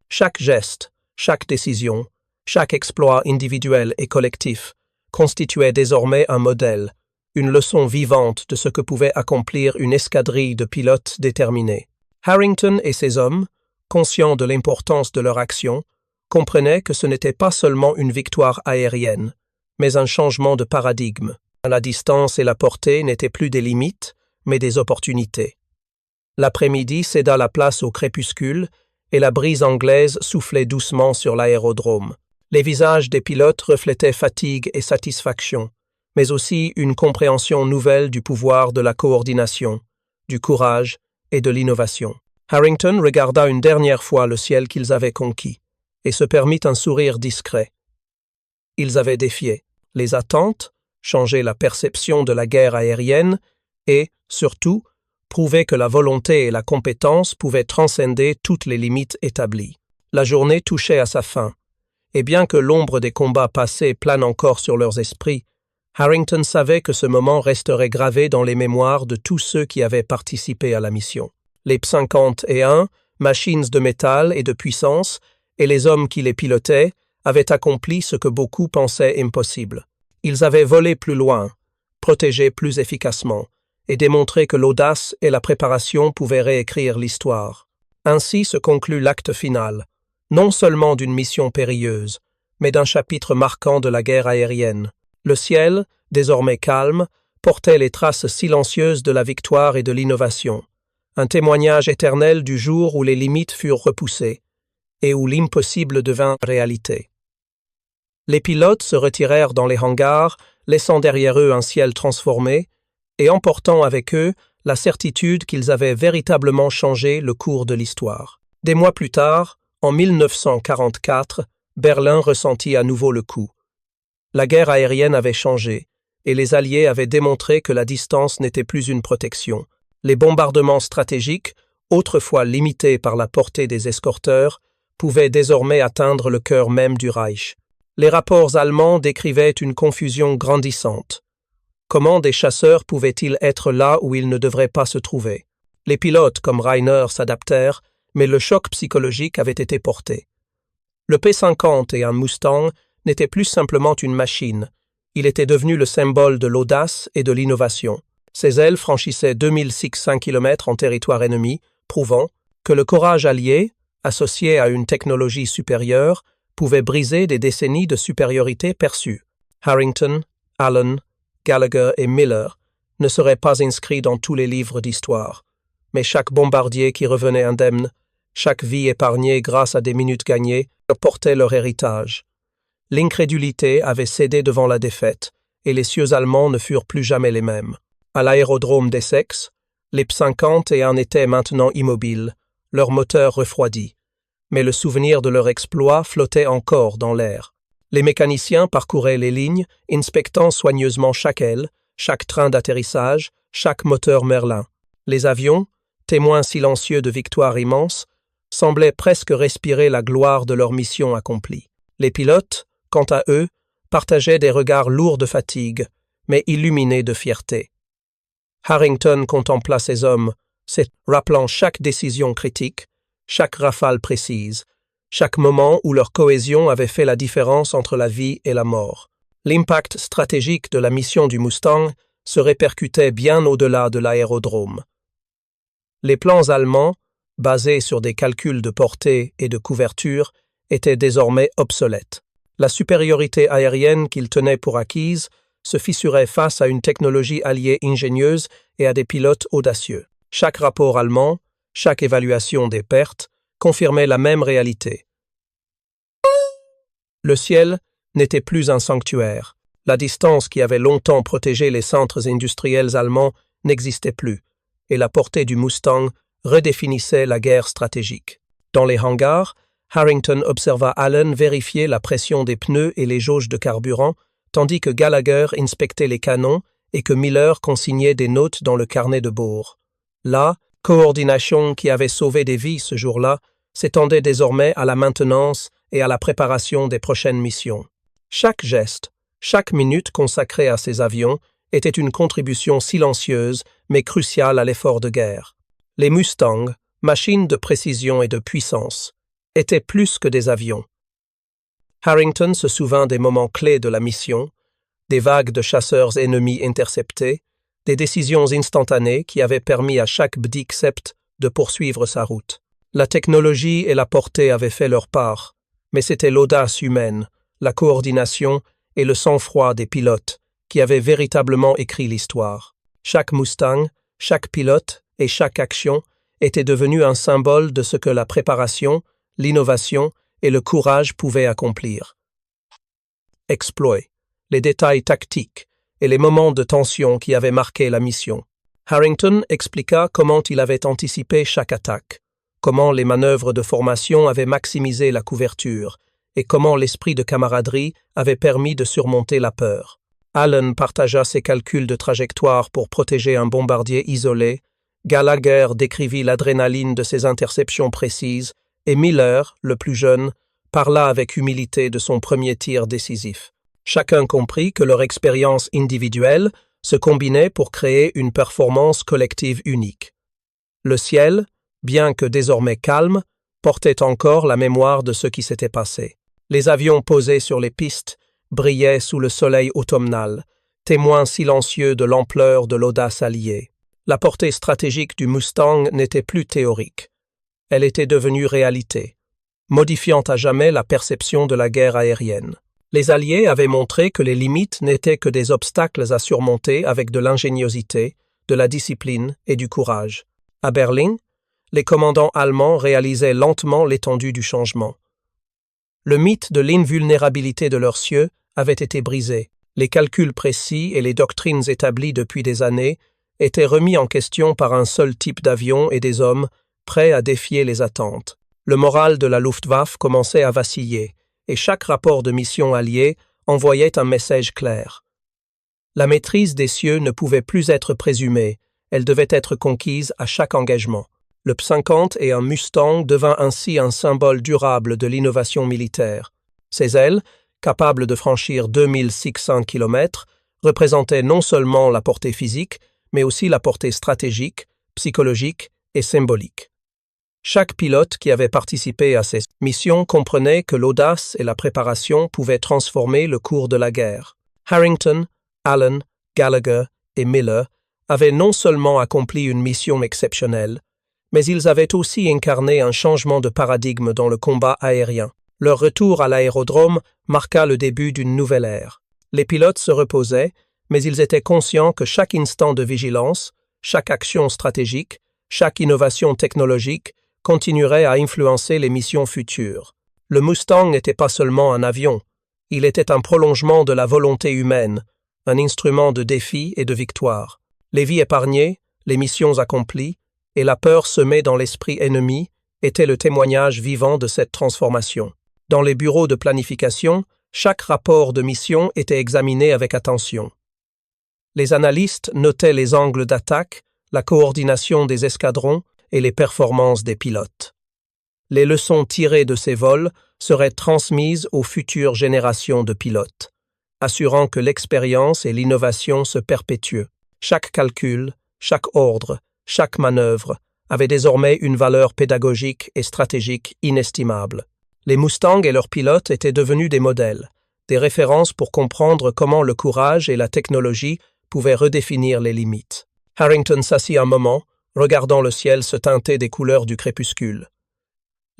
Chaque geste, chaque décision, chaque exploit individuel et collectif constituait désormais un modèle, une leçon vivante de ce que pouvait accomplir une escadrille de pilotes déterminés. Harrington et ses hommes, conscients de l'importance de leur action, comprenaient que ce n'était pas seulement une victoire aérienne, mais un changement de paradigme. La distance et la portée n'étaient plus des limites, mais des opportunités. L'après-midi céda la place au crépuscule et la brise anglaise soufflait doucement sur l'aérodrome. Les visages des pilotes reflétaient fatigue et satisfaction, mais aussi une compréhension nouvelle du pouvoir de la coordination, du courage et de l'innovation. Harrington regarda une dernière fois le ciel qu'ils avaient conquis et se permit un sourire discret. Ils avaient défié les attentes, changé la perception de la guerre aérienne et, surtout, prouvé que la volonté et la compétence pouvaient transcender toutes les limites établies. La journée touchait à sa fin, et bien que l'ombre des combats passés plane encore sur leurs esprits, Harrington savait que ce moment resterait gravé dans les mémoires de tous ceux qui avaient participé à la mission. Les P-51, machines de métal et de puissance, et les hommes qui les pilotaient, avaient accompli ce que beaucoup pensaient impossible. Ils avaient volé plus loin, protégé plus efficacement, et démontré que l'audace et la préparation pouvaient réécrire l'histoire. Ainsi se conclut l'acte final, non seulement d'une mission périlleuse, mais d'un chapitre marquant de la guerre aérienne. Le ciel, désormais calme, portait les traces silencieuses de la victoire et de l'innovation, un témoignage éternel du jour où les limites furent repoussées et où l'impossible devint réalité. Les pilotes se retirèrent dans les hangars, laissant derrière eux un ciel transformé et emportant avec eux la certitude qu'ils avaient véritablement changé le cours de l'histoire. Des mois plus tard, en 1944, Berlin ressentit à nouveau le coup. La guerre aérienne avait changé, et les Alliés avaient démontré que la distance n'était plus une protection. Les bombardements stratégiques, autrefois limités par la portée des escorteurs, pouvaient désormais atteindre le cœur même du Reich. Les rapports allemands décrivaient une confusion grandissante. Comment des chasseurs pouvaient-ils être là où ils ne devraient pas se trouver? Les pilotes comme Rainer s'adaptèrent, mais le choc psychologique avait été porté. Le P-50 et un Mustang n'étaient plus simplement une machine, Il était devenu le symbole de l'audace et de l'innovation. Ses ailes franchissaient 2600 km en territoire ennemi, prouvant que le courage allié, associé à une technologie supérieure, pouvait briser des décennies de supériorité perçue. Harrington, Allen, Gallagher et Miller ne seraient pas inscrits dans tous les livres d'histoire, mais chaque bombardier qui revenait indemne, chaque vie épargnée grâce à des minutes gagnées, portait leur héritage. L'incrédulité avait cédé devant la défaite, et les cieux allemands ne furent plus jamais les mêmes. À l'aérodrome d'Essex, les P-50 en étaient maintenant immobiles, leur moteur refroidi. Mais le souvenir de leur exploit flottait encore dans l'air. Les mécaniciens parcouraient les lignes, inspectant soigneusement chaque aile, chaque train d'atterrissage, chaque moteur Merlin. Les avions, témoins silencieux de victoires immenses, semblaient presque respirer la gloire de leur mission accomplie. Les pilotes, quant à eux, partageaient des regards lourds de fatigue, mais illuminés de fierté. Harrington contempla ces hommes, rappelant chaque décision critique, chaque rafale précise, chaque moment où leur cohésion avait fait la différence entre la vie et la mort. L'impact stratégique de la mission du Mustang se répercutait bien au-delà de l'aérodrome. Les plans allemands, basés sur des calculs de portée et de couverture, étaient désormais obsolètes. La supériorité aérienne qu'ils tenaient pour acquise se fissurait face à une technologie alliée ingénieuse et à des pilotes audacieux. Chaque rapport allemand, chaque évaluation des pertes, confirmait la même réalité. Le ciel n'était plus un sanctuaire. La distance qui avait longtemps protégé les centres industriels allemands n'existait plus, et la portée du Mustang redéfinissait la guerre stratégique. Dans les hangars, Harrington observa Allen vérifier la pression des pneus et les jauges de carburant, tandis que Gallagher inspectait les canons et que Miller consignait des notes dans le carnet de bord. La coordination qui avait sauvé des vies ce jour-là s'étendait désormais à la maintenance et à la préparation des prochaines missions. Chaque geste, chaque minute consacrée à ces avions était une contribution silencieuse mais cruciale à l'effort de guerre. Les Mustangs, machines de précision et de puissance, étaient plus que des avions. Harrington se souvint des moments clés de la mission, des vagues de chasseurs ennemis interceptés, des décisions instantanées qui avaient permis à chaque bdic sept de poursuivre sa route. La technologie et la portée avaient fait leur part, mais c'était l'audace humaine, la coordination et le sang-froid des pilotes qui avaient véritablement écrit l'histoire. Chaque Mustang, chaque pilote et chaque action était devenu un symbole de ce que la préparation, l'innovation et le courage pouvaient accomplir. Exploits, les détails tactiques et les moments de tension qui avaient marqué la mission. Harrington expliqua comment il avait anticipé chaque attaque, comment les manœuvres de formation avaient maximisé la couverture et comment l'esprit de camaraderie avait permis de surmonter la peur. Allen partagea ses calculs de trajectoire pour protéger un bombardier isolé, Gallagher décrivit l'adrénaline de ses interceptions précises et Miller, le plus jeune, parla avec humilité de son premier tir décisif. Chacun comprit que leur expérience individuelle se combinait pour créer une performance collective unique. Le ciel, bien que désormais calme, portait encore la mémoire de ce qui s'était passé. Les avions posés sur les pistes brillaient sous le soleil automnal, témoins silencieux de l'ampleur de l'audace alliée. La portée stratégique du Mustang n'était plus théorique. Elle était devenue réalité, modifiant à jamais la perception de la guerre aérienne. Les Alliés avaient montré que les limites n'étaient que des obstacles à surmonter avec de l'ingéniosité, de la discipline et du courage. À Berlin, les commandants allemands réalisaient lentement l'étendue du changement. Le mythe de l'invulnérabilité de leurs cieux avait été brisé. Les calculs précis et les doctrines établies depuis des années étaient remis en question par un seul type d'avion et des hommes prêts à défier les attentes. Le moral de la Luftwaffe commençait à vaciller, et chaque rapport de mission alliée envoyait un message clair. La maîtrise des cieux ne pouvait plus être présumée, elle devait être conquise à chaque engagement. Le P-50 et un Mustang devint ainsi un symbole durable de l'innovation militaire. Ses ailes, capables de franchir 2600 km, représentaient non seulement la portée physique, mais aussi la portée stratégique, psychologique et symbolique. Chaque pilote qui avait participé à ces missions comprenait que l'audace et la préparation pouvaient transformer le cours de la guerre. Harrington, Allen, Gallagher et Miller avaient non seulement accompli une mission exceptionnelle, mais ils avaient aussi incarné un changement de paradigme dans le combat aérien. Leur retour à l'aérodrome marqua le début d'une nouvelle ère. Les pilotes se reposaient, mais ils étaient conscients que chaque instant de vigilance, chaque action stratégique, chaque innovation technologique continuerait à influencer les missions futures. Le Mustang n'était pas seulement un avion, il était un prolongement de la volonté humaine, un instrument de défi et de victoire. Les vies épargnées, les missions accomplies, et la peur semée dans l'esprit ennemi étaient le témoignage vivant de cette transformation. Dans les bureaux de planification, chaque rapport de mission était examiné avec attention. Les analystes notaient les angles d'attaque, la coordination des escadrons et les performances des pilotes. Les leçons tirées de ces vols seraient transmises aux futures générations de pilotes, assurant que l'expérience et l'innovation se perpétuent. Chaque calcul, chaque ordre, chaque manœuvre avait désormais une valeur pédagogique et stratégique inestimable. Les Mustangs et leurs pilotes étaient devenus des modèles, des références pour comprendre comment le courage et la technologie pouvaient redéfinir les limites. Harrington s'assit un moment, regardant le ciel se teinter des couleurs du crépuscule.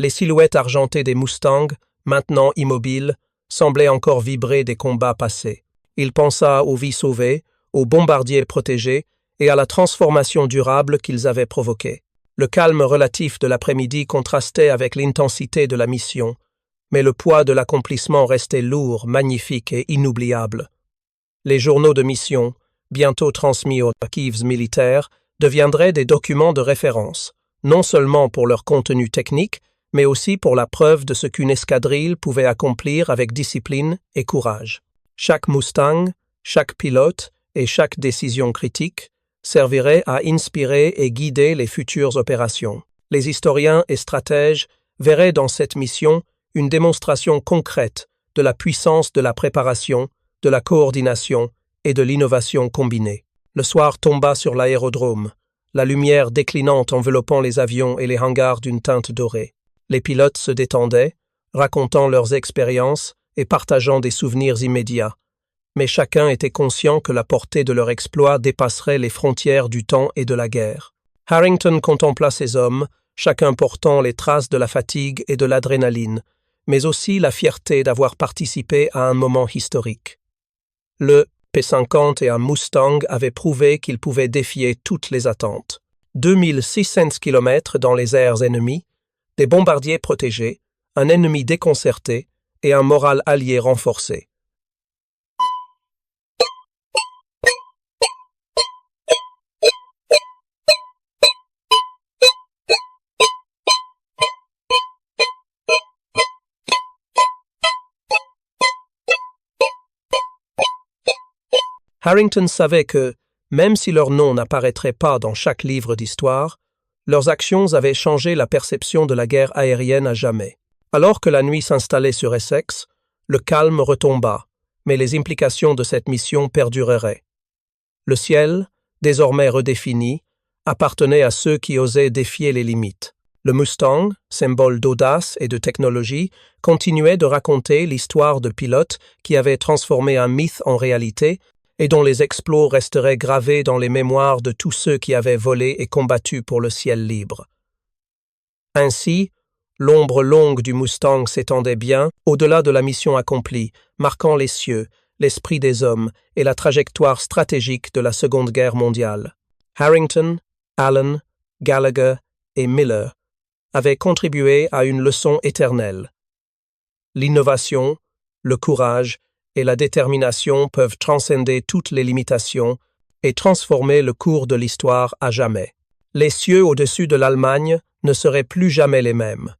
Les silhouettes argentées des Mustangs, maintenant immobiles, semblaient encore vibrer des combats passés. Il pensa aux vies sauvées, aux bombardiers protégés et à la transformation durable qu'ils avaient provoquée. Le calme relatif de l'après-midi contrastait avec l'intensité de la mission, mais le poids de l'accomplissement restait lourd, magnifique et inoubliable. Les journaux de mission, bientôt transmis aux archives militaires, deviendraient des documents de référence, non seulement pour leur contenu technique, mais aussi pour la preuve de ce qu'une escadrille pouvait accomplir avec discipline et courage. Chaque Mustang, chaque pilote et chaque décision critique servirait à inspirer et guider les futures opérations. Les historiens et stratèges verraient dans cette mission une démonstration concrète de la puissance de la préparation, de la coordination et de l'innovation combinée. Le soir tomba sur l'aérodrome, la lumière déclinante enveloppant les avions et les hangars d'une teinte dorée. Les pilotes se détendaient, racontant leurs expériences et partageant des souvenirs immédiats. Mais chacun était conscient que la portée de leur exploit dépasserait les frontières du temps et de la guerre. Harrington contempla ces hommes, chacun portant les traces de la fatigue et de l'adrénaline, mais aussi la fierté d'avoir participé à un moment historique. Le P-50 et un Mustang avaient prouvé qu'ils pouvaient défier toutes les attentes. 2600 km dans les airs ennemis, des bombardiers protégés, un ennemi déconcerté et un moral allié renforcé. Harrington savait que, même si leur nom n'apparaîtrait pas dans chaque livre d'histoire, leurs actions avaient changé la perception de la guerre aérienne à jamais. Alors que la nuit s'installait sur Essex, le calme retomba, mais les implications de cette mission perdureraient. Le ciel, désormais redéfini, appartenait à ceux qui osaient défier les limites. Le Mustang, symbole d'audace et de technologie, continuait de raconter l'histoire de pilotes qui avaient transformé un mythe en réalité et dont les exploits resteraient gravés dans les mémoires de tous ceux qui avaient volé et combattu pour le ciel libre. Ainsi, l'ombre longue du Mustang s'étendait bien au-delà de la mission accomplie, marquant les cieux, l'esprit des hommes et la trajectoire stratégique de la Seconde Guerre mondiale. Harrington, Allen, Gallagher et Miller avaient contribué à une leçon éternelle. L'innovation, le courage et la détermination peuvent transcender toutes les limitations et transformer le cours de l'histoire à jamais. Les cieux au-dessus de l'Allemagne ne seraient plus jamais les mêmes,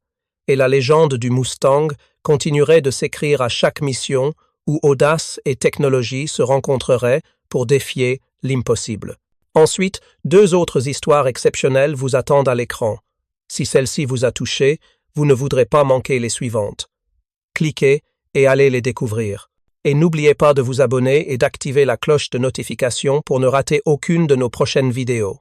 et la légende du Mustang continuerait de s'écrire à chaque mission où audace et technologie se rencontreraient pour défier l'impossible. Ensuite, 2 autres histoires exceptionnelles vous attendent à l'écran. Si celle-ci vous a touché, vous ne voudrez pas manquer les suivantes. Cliquez et allez les découvrir. Et n'oubliez pas de vous abonner et d'activer la cloche de notification pour ne rater aucune de nos prochaines vidéos.